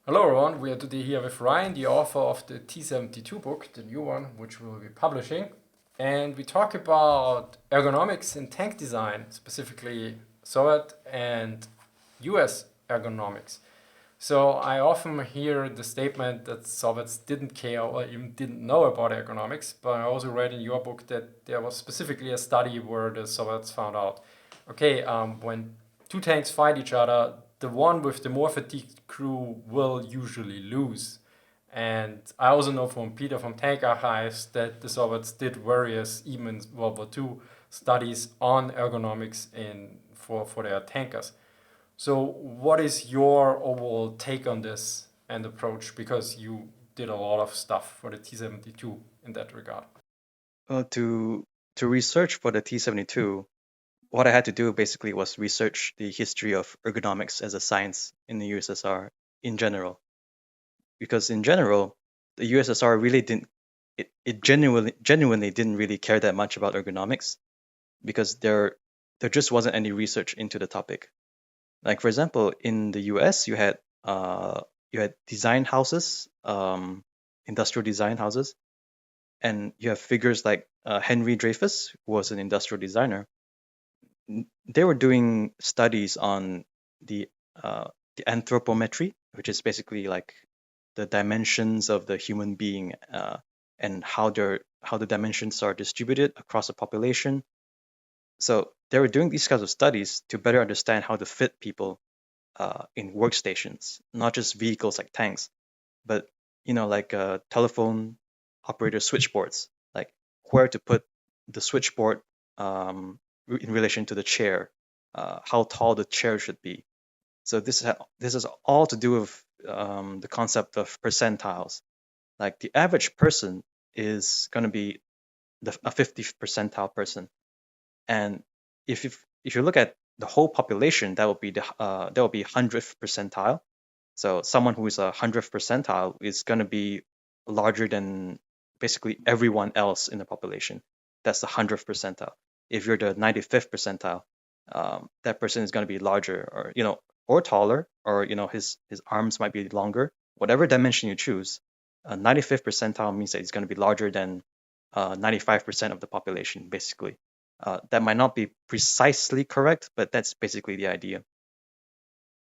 Hello everyone, we are today here with Ryan, the author of the T-72 book, the new one, which we will be publishing. And we talk about ergonomics in tank design, specifically Soviet and US ergonomics. So I often hear the statement that Soviets didn't care or even didn't know about ergonomics, but I also read in your book that there was specifically a study where the Soviets found out, okay, when two tanks fight each other, the one with the more fatigued crew will usually lose. And I also know from Peter from Tank Archives that the Soviets did various, even in World War II, studies on ergonomics for their tankers. So, what is your overall take on this and approach? Because you did a lot of stuff for the T-72 in that regard. Well, to research for the T-72, what I had to do basically was research the history of ergonomics as a science in the USSR in general. Because in general, the USSR really didn't it genuinely didn't really care that much about ergonomics because there just wasn't any research into the topic. Like for example, in the US, you had design houses, industrial design houses, and you have figures like Henry Dreyfus, who was an industrial designer. They were doing studies on the the anthropometry, which is basically like the dimensions of the human being and how the dimensions are distributed across a population. So they were doing these kinds of studies to better understand how to fit people in workstations, not just vehicles like tanks, but like telephone operator switchboards, like where to put the switchboard in relation to the chair, how tall the chair should be. So this is all to do with the concept of percentiles. Like the average person is going to be a 50th percentile person, and if you look at the whole population, that will be 100th percentile. So someone who is a 100th percentile is going to be larger than basically everyone else in the population. That's the 100th percentile. If you're the 95th percentile, that person is going to be larger, or or taller, or his arms might be longer. Whatever dimension you choose, 95th percentile means that it's going to be larger than 95% of the population, basically. That might not be precisely correct, but that's basically the idea.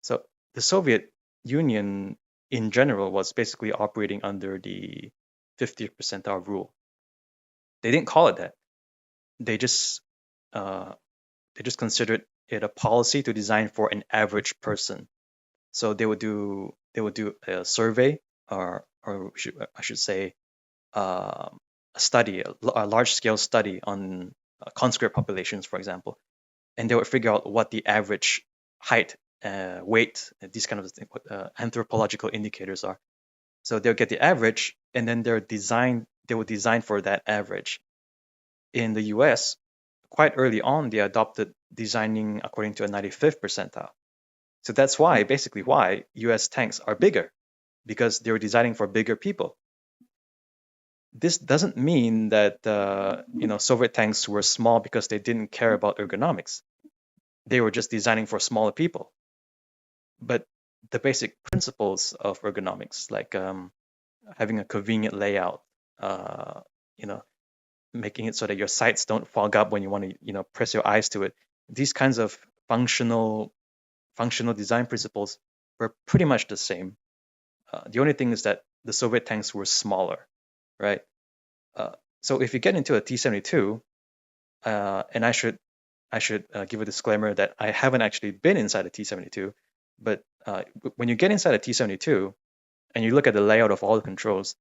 So the Soviet Union in general was basically operating under the 50th percentile rule. They didn't call it that. They just uh, they just considered it a policy to design for an average person. So they would do a survey, I should say a study, a large scale study on conscript populations, for example, and they would figure out what the average height, weight, these kind of anthropological indicators are. So they'll get the average, and then they will design for that average. In the US, quite early on, they adopted designing according to a 95th percentile. So that's basically why US tanks are bigger, because they were designing for bigger people. This doesn't mean that Soviet tanks were small because they didn't care about ergonomics. They were just designing for smaller people. But the basic principles of ergonomics, like having a convenient layout, uh, you know, making it so that your sights don't fog up when you want to, press your eyes to it. These kinds of functional design principles were pretty much the same. The only thing is that the Soviet tanks were smaller, right? Uh, so if you get into a T-72, and I should give a disclaimer that I haven't actually been inside a T-72, but when you get inside a T-72 and you look at the layout of all the controls,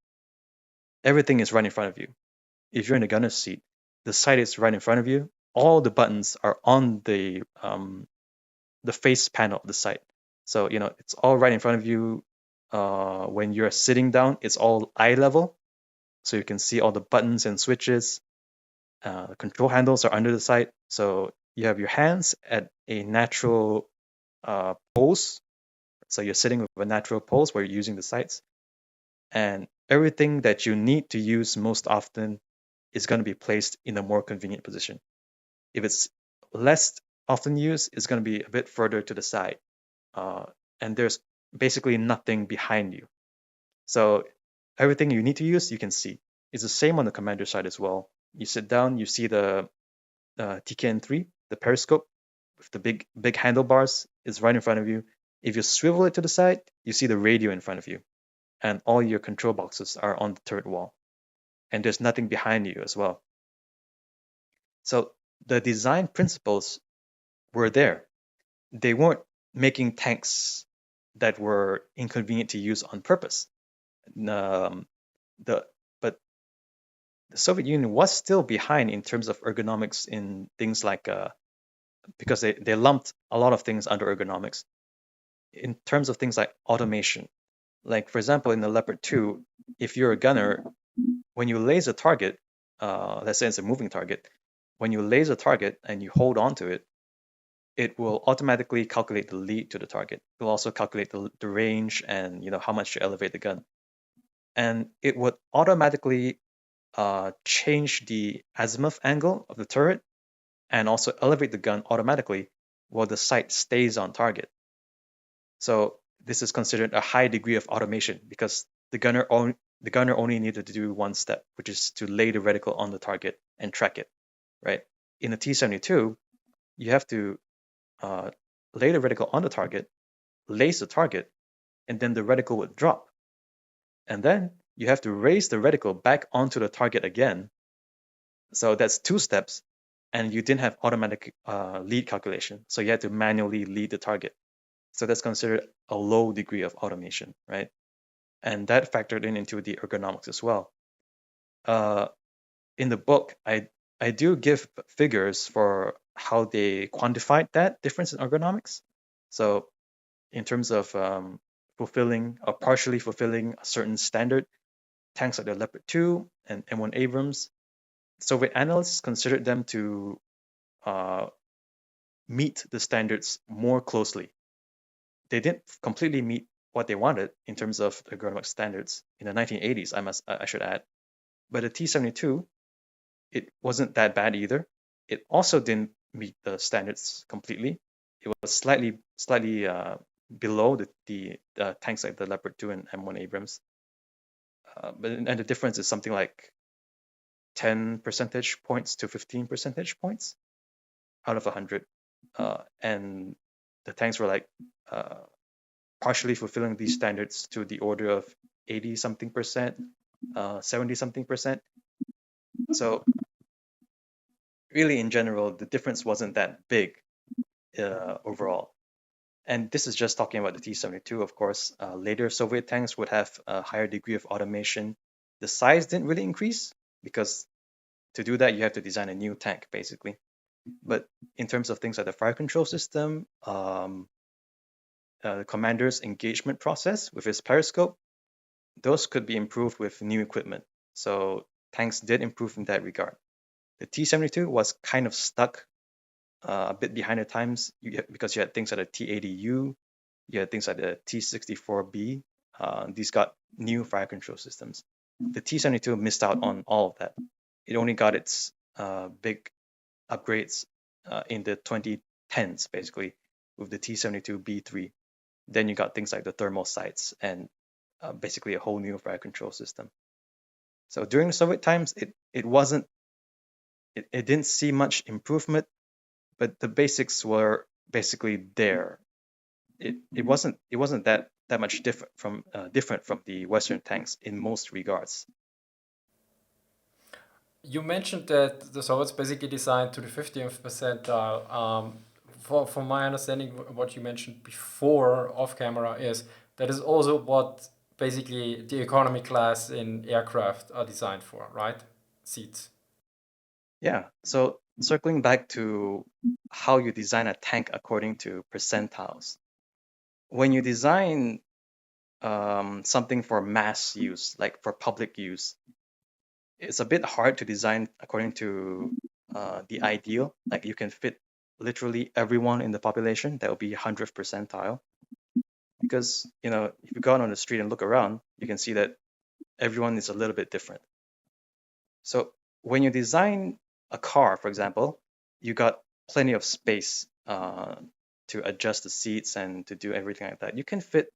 everything is right in front of you. If you're in the gunner's seat, the sight is right in front of you. All the buttons are on the face panel of the sight. So it's all right in front of you. When you're sitting down, it's all eye level, so you can see all the buttons and switches. Control handles are under the sight, so you have your hands at a natural pose. So you're sitting with a natural pose where you're using the sights, and everything that you need to use most often is going to be placed in a more convenient position. If it's less often used, it's going to be a bit further to the side. Uh, and there's basically nothing behind you. So everything you need to use, you can see. It's the same on the commander side as well. You sit down, you see the TKN3, the periscope with the big handlebars is right in front of you. If you swivel it to the side, you see the radio in front of you, and all your control boxes are on the turret wall, and there's nothing behind you as well. So the design principles were there. They weren't making tanks that were inconvenient to use on purpose. Um, the but the Soviet Union was still behind in terms of ergonomics in things like because they lumped a lot of things under ergonomics in terms of things like automation. Like for example, in the Leopard 2, if you're a gunner, when you laser target, let's say it's a moving target, when you laser target and you hold on to it, it will automatically calculate the lead to the target. It will also calculate the range and how much you elevate the gun. And it would automatically change the azimuth angle of the turret and also elevate the gun automatically while the sight stays on target. So this is considered a high degree of automation because the gunner only needed to do one step, which is to lay the reticle on the target and track it, right? In a T-72, you have to lay the reticle on the target, lace the target, and then the reticle would drop. And then you have to raise the reticle back onto the target again. So that's two steps, and you didn't have automatic lead calculation. So you had to manually lead the target. So that's considered a low degree of automation, right? And that factored into the ergonomics as well. In the book, I do give figures for how they quantified that difference in ergonomics. So in terms of fulfilling or partially fulfilling a certain standard, tanks like the Leopard 2 and M1 Abrams, Soviet analysts considered them to meet the standards more closely. They didn't completely meet what they wanted in terms of ergonomic standards in the 1980s. I should add, but the T-72, it wasn't that bad either. It also didn't meet the standards completely. It was slightly below the tanks like the Leopard 2 and M1 Abrams. And the difference is something like 10 percentage points to 15 percentage points out of 100. And the tanks were like partially fulfilling these standards to the order of 80 something percent, 70 something percent. So really, in general, the difference wasn't that big overall. And this is just talking about the T-72, of course. Later Soviet tanks would have a higher degree of automation. The size didn't really increase because to do that, you have to design a new tank, basically. But in terms of things like the fire control system, the commander's engagement process with his periscope, those could be improved with new equipment. So tanks did improve in that regard. The T-72 was kind of stuck a bit behind the times because you had things like the T-80U, you had things like the T-64B. These got new fire control systems. The T-72 missed out on all of that. It only got its big upgrades in the 2010s, basically, with the T-72B3. Then you got things like the thermal sights and basically a whole new fire control system. So during the Soviet times, it wasn't it didn't see much improvement, but the basics were basically there. It wasn't that much different from the Western tanks in most regards. You mentioned that the Soviets basically designed to the 50th percentile. From my understanding, what you mentioned before off camera is that is also what basically the economy class in aircraft are designed for, right? Seats. Yeah. So circling back to how you design a tank according to percentiles, when you design something for mass use, like for public use, it's a bit hard to design according to the ideal. Like you can fit literally everyone in the population. That would be 100th percentile. Because if you go out on the street and look around, you can see that everyone is a little bit different. So when you design a car, for example, you got plenty of space to adjust the seats and to do everything like that. You can fit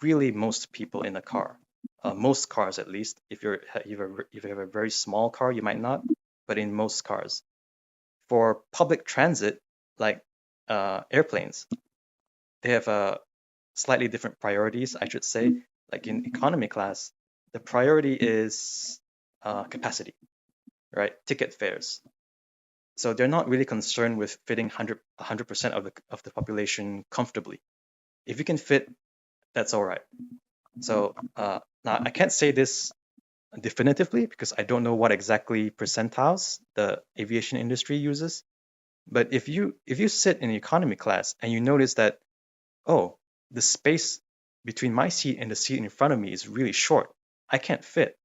really most people in a car. Most cars, at least. If you have a very small car, you might not, but in most cars. For public transit, like airplanes, they have slightly different priorities, I should say. Like in economy class, the priority is capacity, right? Ticket fares. So they're not really concerned with fitting 100% of the population comfortably. If you can fit, that's all right. So now I can't say this definitively because I don't know what exactly percentiles the aviation industry uses. But if you sit in economy class and you notice that, oh, the space between my seat and the seat in front of me is really short, I can't fit.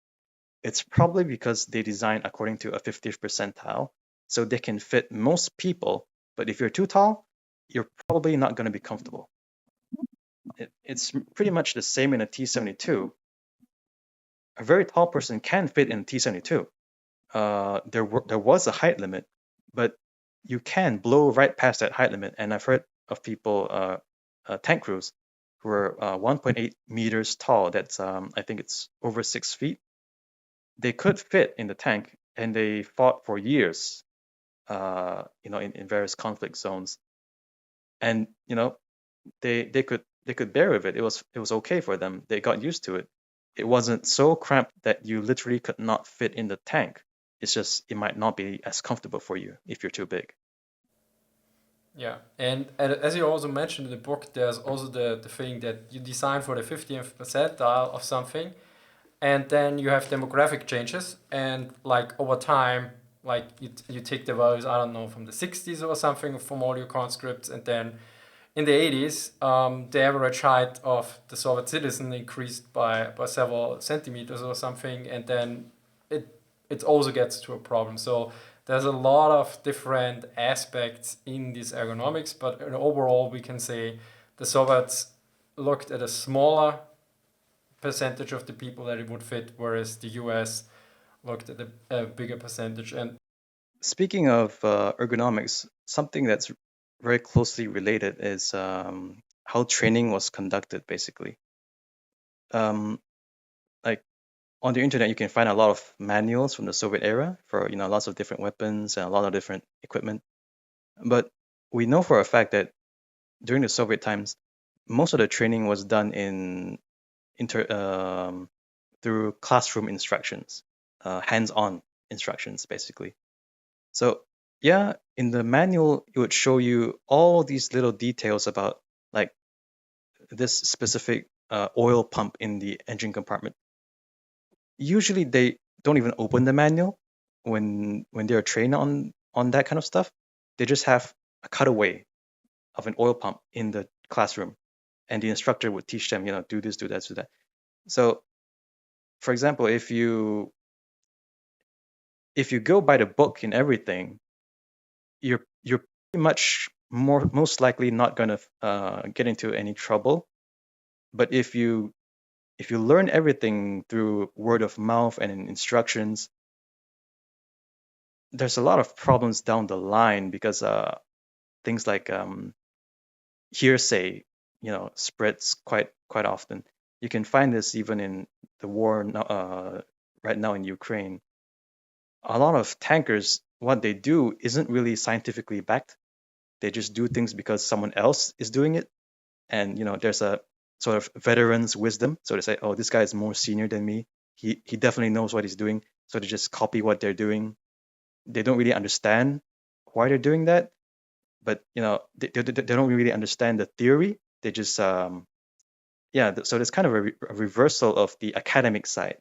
It's probably because they design according to a 50th percentile, so they can fit most people. But if you're too tall, you're probably not going to be comfortable. It's pretty much the same in a T-72. A very tall person can fit in a T-72. There was a height limit, but you can blow right past that height limit. And I've heard of people, tank crews, who are 1.8 meters tall. That's I think it's over 6 feet. They could fit in the tank, and they fought for years, in various conflict zones. And they could bear with it. It was okay for them. They got used to it. It wasn't so cramped that you literally could not fit in the tank. It's just it might not be as comfortable for you if you're too big. Yeah, and as you also mentioned in the book, there's also the thing that you design for the 50th percentile of something, and then you have demographic changes, and like over time, like you take the values, I don't know, from the 60s or something from all your conscripts, and then in the 80s, the average height of the Soviet citizen increased by several centimeters or something, and then it also gets to a problem. So there's a lot of different aspects in this ergonomics, but overall we can say the Soviets looked at a smaller percentage of the people that it would fit, whereas the US looked at a bigger percentage. And Speaking of ergonomics, something that's very closely related is how training was conducted, basically. Um, like on the internet, you can find a lot of manuals from the Soviet era for lots of different weapons and a lot of different equipment. But we know for a fact that during the Soviet times, most of the training was done in inter through classroom instructions, hands-on instructions, basically. So yeah, in the manual, it would show you all these little details about like this specific oil pump in the engine compartment. Usually, they don't even open the manual when they're trained on that kind of stuff. They just have a cutaway of an oil pump in the classroom, and the instructor would teach them, do this, do that, do that. So, for example, if you go by the book and everything, you're pretty much most likely not going to get into any trouble. But if you learn everything through word of mouth and in instructions, there's a lot of problems down the line because things like hearsay, spreads quite often. You can find this even in the war right now in Ukraine. A lot of tankers, what they do isn't really scientifically backed. They just do things because someone else is doing it, and there's a sort of veteran's wisdom. So they say, "Oh, this guy is more senior than me. He definitely knows what he's doing." So they just copy what they're doing. They don't really understand why they're doing that, but they don't really understand the theory. They just yeah. So there's kind of a reversal of the academic side.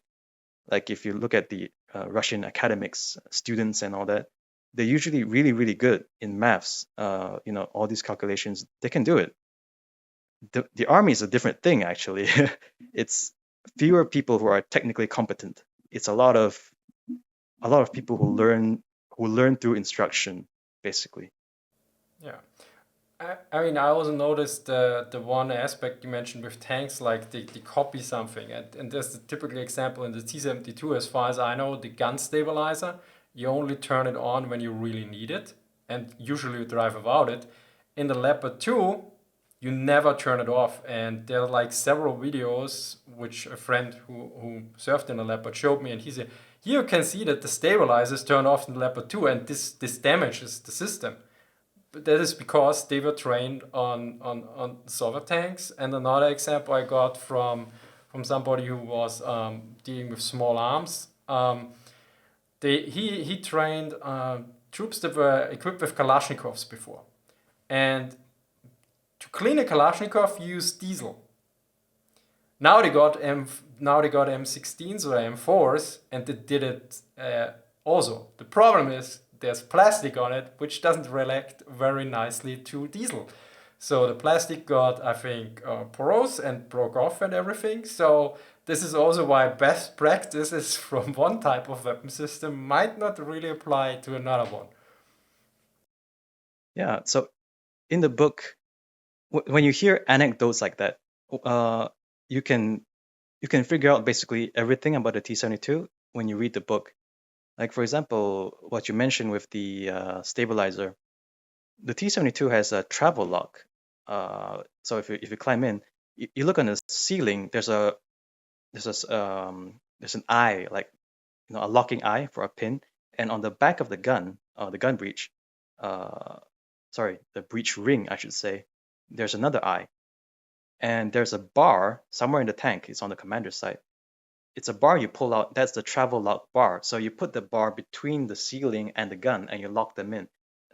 Like if you look at the Russian academics, students and all that, they're usually really, really good in maths. All these calculations, they can do it. The army is a different thing, actually. It's fewer people who are technically competent. It's a lot of people who learn through instruction, basically. yeah, I mean, I also noticed the one aspect you mentioned with tanks, like they copy something, and there's the typical example in the T-72. As far as I know, the gun stabilizer, you only turn it on when you really need it, and usually you drive without it. In the Leopard 2, you never turn it off. And there are like several videos which a friend who served in a Leopard showed me, and he said, here you can see that the stabilizers turn off in the Leopard 2, and this damages the system. But that is because they were trained on Soviet tanks. And another example I got from somebody who was dealing with small arms. He trained troops that were equipped with Kalashnikovs before. And to clean a Kalashnikov, you use diesel. Now they got M16s or M4s, and they did it also. The problem is there's plastic on it, which doesn't react very nicely to diesel. So the plastic got, I think, porous and broke off and everything. So this is also why best practices from one type of weapon system might not really apply to another one. Yeah. So in the book, when you hear anecdotes like that, you can figure out basically everything about the T-72 when you read the book. Like for example, what you mentioned with the stabilizer, the T-72 has a travel lock. So if you climb in, you look on the ceiling. There's an eye, like a locking eye for a pin, and on the back of the gun breech, the breech ring, I should say, there's another eye, and there's a bar somewhere in the tank. It's on the commander's side. It's a bar you pull out. That's the travel lock bar. So you put the bar between the ceiling and the gun, and you lock them in.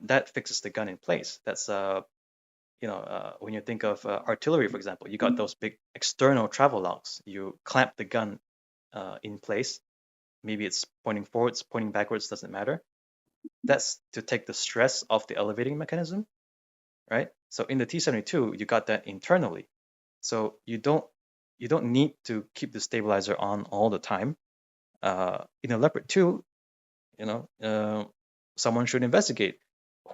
That fixes the gun in place. That's when you think of artillery, for example, you got those big external travel locks. You clamp the gun in place. Maybe it's pointing forwards, pointing backwards, doesn't matter. That's to take the stress off the elevating mechanism, right? So in the T-72, you got that internally. So you don't need to keep the stabilizer on all the time. In a Leopard 2, someone should investigate.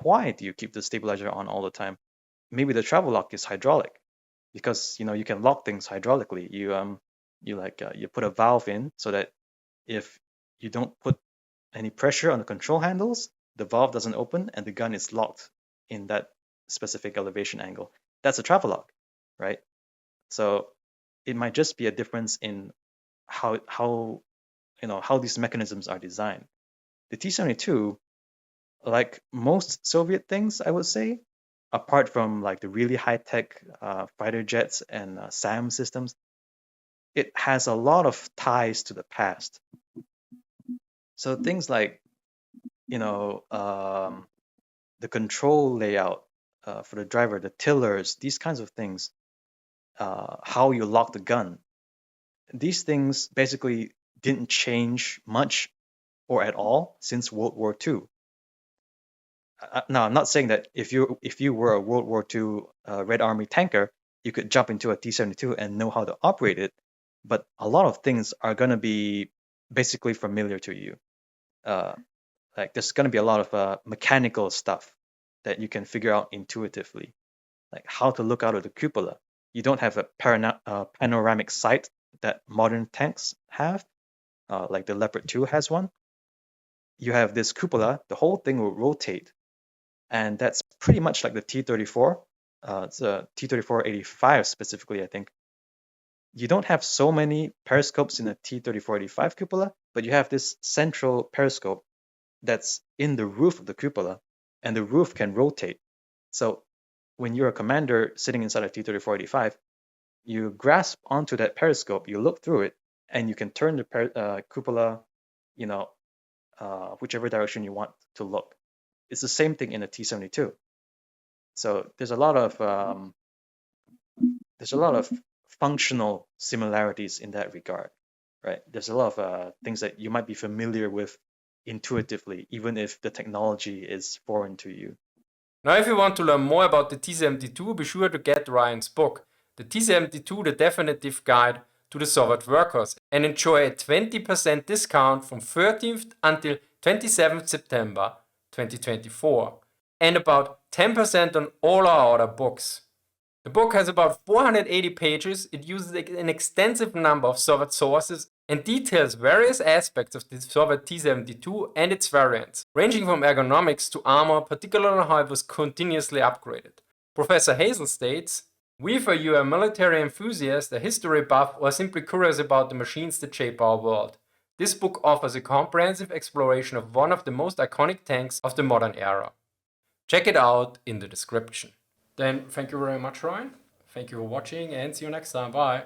Why do you keep the stabilizer on all the time? Maybe the travel lock is hydraulic, because you can lock things hydraulically. You put a valve in so that if you don't put any pressure on the control handles, the valve doesn't open and the gun is locked in that specific elevation angle. That's a travel lock, right? So it might just be a difference in how these mechanisms are designed. The T-72, like most Soviet things, I would say, apart from like the really high-tech fighter jets and SAM systems, it has a lot of ties to the past. So things like, the control layout for the driver, the tillers, these kinds of things, how you lock the gun, these things basically didn't change much or at all since World War II. Now, I'm not saying that if you were a World War II Red Army tanker, you could jump into a T-72 and know how to operate it, but a lot of things are going to be basically familiar to you. Like there's going to be a lot of mechanical stuff that you can figure out intuitively, like how to look out of the cupola. You don't have a panoramic sight that modern tanks have, like the Leopard 2 has one. You have this cupola, the whole thing will rotate, and that's pretty much like the T-34. It's a T-34-85 specifically, I think. You don't have so many periscopes in a T-34-85 cupola, but you have this central periscope that's in the roof of the cupola, and the roof can rotate. So when you're a commander sitting inside a T-34-85, you grasp onto that periscope, you look through it, and you can turn the cupola, whichever direction you want to look. It's the same thing in a T-72. So there's a lot of functional similarities in that regard, right? There's a lot of things that you might be familiar with intuitively, even if the technology is foreign to you. Now, if you want to learn more about the T-72, be sure to get Ryan's book, The T-72, The Definitive Guide to the Soviet Workhorse, and enjoy a 20% discount from 13th until 27th September 2024, and about 10% on all our other books. The book has about 480 pages, it uses an extensive number of Soviet sources, and details various aspects of the Soviet T-72 and its variants, ranging from ergonomics to armor, particularly how it was continuously upgraded. Professor Hazel states, Whether you are a military enthusiast, a history buff, or simply curious about the machines that shape our world, this book offers a comprehensive exploration of one of the most iconic tanks of the modern era. Check it out in the description. Then thank you very much, Ryan. Thank you for watching and see you next time. Bye.